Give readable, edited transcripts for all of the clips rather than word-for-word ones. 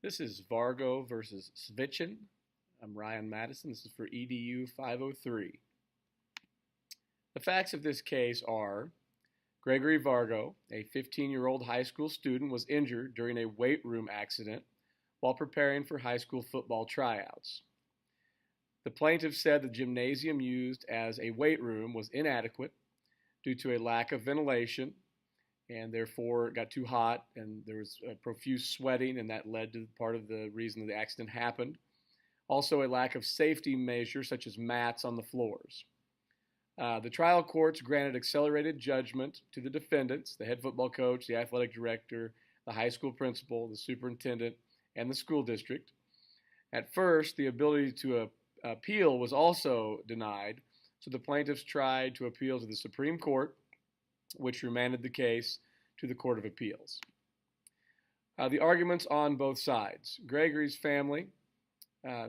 This is Vargo versus Svitchan. I'm Ryan Madison. This is for EDU 503. The facts of this case are Gregory Vargo, a 15-year-old high school student, was injured during a weight room accident while preparing for high school football tryouts. The plaintiff said the gymnasium used as a weight room was inadequate due to a lack of ventilation, and therefore it got too hot and there was profuse sweating, and that led to part of the reason the accident happened. Also, a lack of safety measures such as mats on the floors. The trial courts granted accelerated judgment to the defendants, the head football coach, the athletic director, the high school principal, the superintendent, and the school district. At first, the ability to appeal was also denied, so the plaintiffs tried to appeal to the Supreme Court, which remanded the case to the Court of Appeals. The arguments on both sides. Gregory's family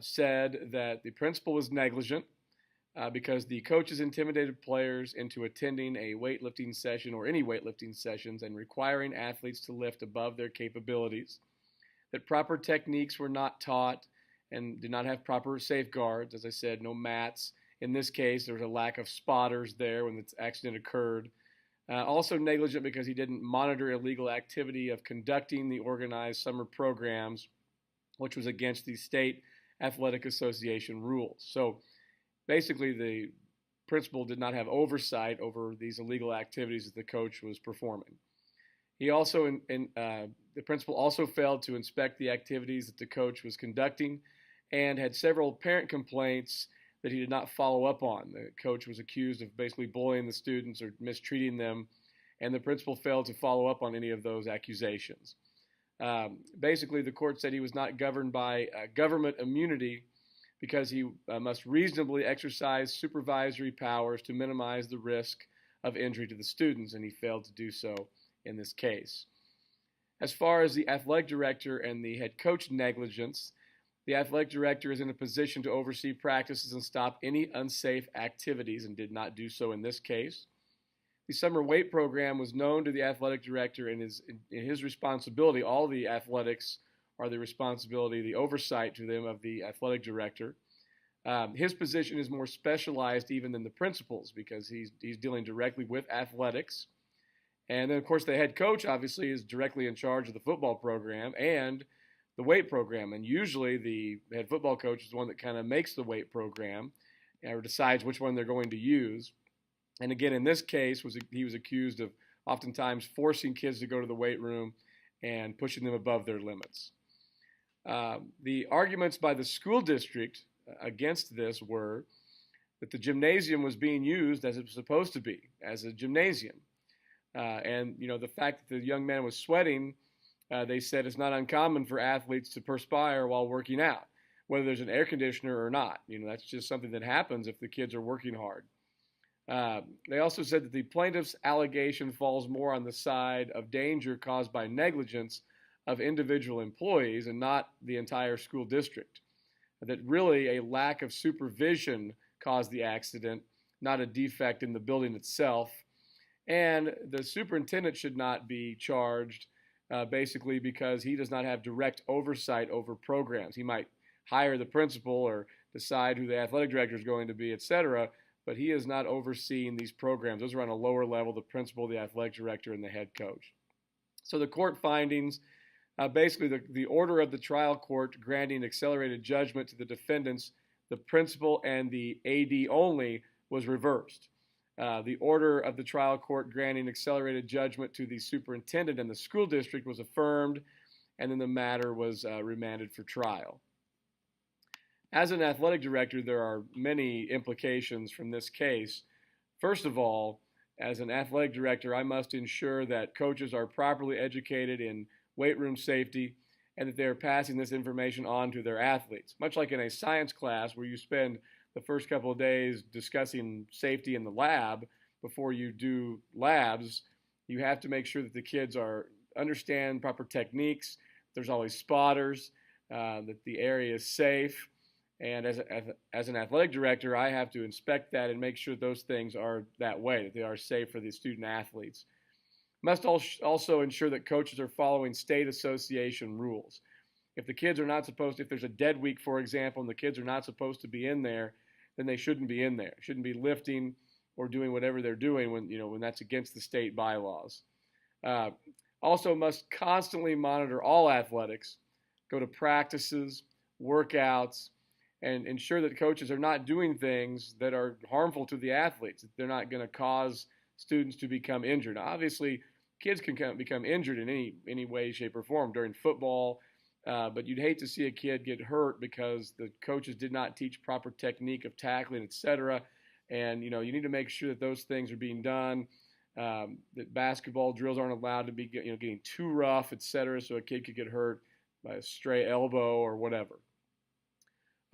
said that the principal was negligent because the coaches intimidated players into attending a weightlifting session or any weightlifting sessions and requiring athletes to lift above their capabilities, that proper techniques were not taught and did not have proper safeguards. As I said, no mats. In this case, there was a lack of spotters there when the accident occurred. Also negligent because he didn't monitor illegal activity of conducting the organized summer programs, which was against the state athletic association rules. So basically, the principal did not have oversight over these illegal activities that the coach was performing. He also, the principal also failed to inspect the activities that the coach was conducting and had several parent complaints that he did not follow up on. The coach was accused of basically bullying the students or mistreating them, and the principal failed to follow up on any of those accusations. Basically, the court said he was not governed by government immunity because he must reasonably exercise supervisory powers to minimize the risk of injury to the students, and he failed to do so in this case. As far as the athletic director and the head coach negligence, the athletic director is in a position to oversee practices and stop any unsafe activities and did not do so in this case. The summer weight program was known to the athletic director and is in his responsibility. All the athletics are the responsibility, the oversight to them of the athletic director. His position is more specialized even than the principal's because he's dealing directly with athletics. And then, of course, the head coach obviously is directly in charge of the football program and the weight program. And usually the head football coach is the one that kind of makes the weight program or decides which one they're going to use. And again, in this case, he was accused of oftentimes forcing kids to go to the weight room and pushing them above their limits. The arguments by the school district against this were that the gymnasium was being used as it was supposed to be, as a gymnasium. And, the fact that the young man was sweating, they said it's not uncommon for athletes to perspire while working out, whether there's an air conditioner or not. That's just something that happens if the kids are working hard. They also said that the plaintiff's allegation falls more on the side of danger caused by negligence of individual employees and not the entire school district. That really a lack of supervision caused the accident, not a defect in the building itself. And the superintendent should not be charged basically because he does not have direct oversight over programs. He might hire the principal or decide who the athletic director is going to be, etc., but he is not overseeing these programs. Those are on a lower level, the principal, the athletic director, and the head coach. So the court findings, basically the order of the trial court granting accelerated judgment to the defendants, the principal and the AD only, was reversed. The order of the trial court granting accelerated judgment to the superintendent and the school district was affirmed, and then the matter was remanded for trial. As an athletic director, there are many implications from this case. First of all, as an athletic director, I must ensure that coaches are properly educated in weight room safety and that they are passing this information on to their athletes. Much like in a science class where you spend the first couple of days discussing safety in the lab before you do labs, you have to make sure that the kids understand proper techniques. There's always spotters, that the area is safe. And as an athletic director, I have to inspect that and make sure those things are that way, that they are safe for the student athletes. Must also ensure that coaches are following state association rules. If the kids are not supposed to, if there's a dead week, for example, and the kids are not supposed to be in there, then they shouldn't be in there. Shouldn't be lifting or doing whatever they're doing when that's against the state bylaws. Uh, Also must constantly monitor all athletics, go to practices, workouts, and ensure that coaches are not doing things that are harmful to the athletes. They're not going to cause students to become injured. Obviously, kids can become injured in any way, shape, or form during football, but you'd hate to see a kid get hurt because the coaches did not teach proper technique of tackling, etc. And you need to make sure that those things are being done. That basketball drills aren't allowed to be getting too rough, etc., so a kid could get hurt by a stray elbow or whatever.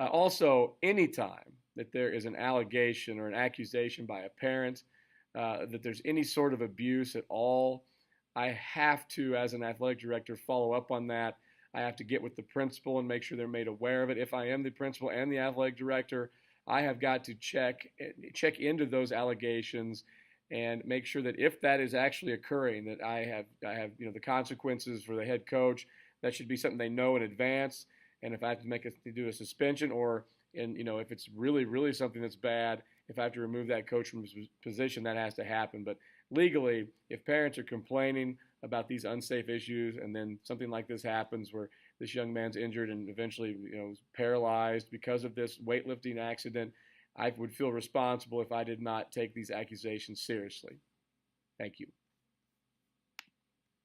Also, anytime that there is an allegation or an accusation by a parent that there's any sort of abuse at all, I have to, as an athletic director, follow up on that. I have to get with the principal and make sure they're made aware of it. If I am the principal and the athletic director, I have got to check into those allegations and make sure that if that is actually occurring, that I have the consequences for the head coach. That should be something they know in advance. And if I have to do a suspension, or if it's really something that's bad, if I have to remove that coach from his position, that has to happen. But legally, if parents are complaining about these unsafe issues, and then something like this happens where this young man's injured and eventually is paralyzed because of this weightlifting accident, I would feel responsible if I did not take these accusations seriously. Thank you.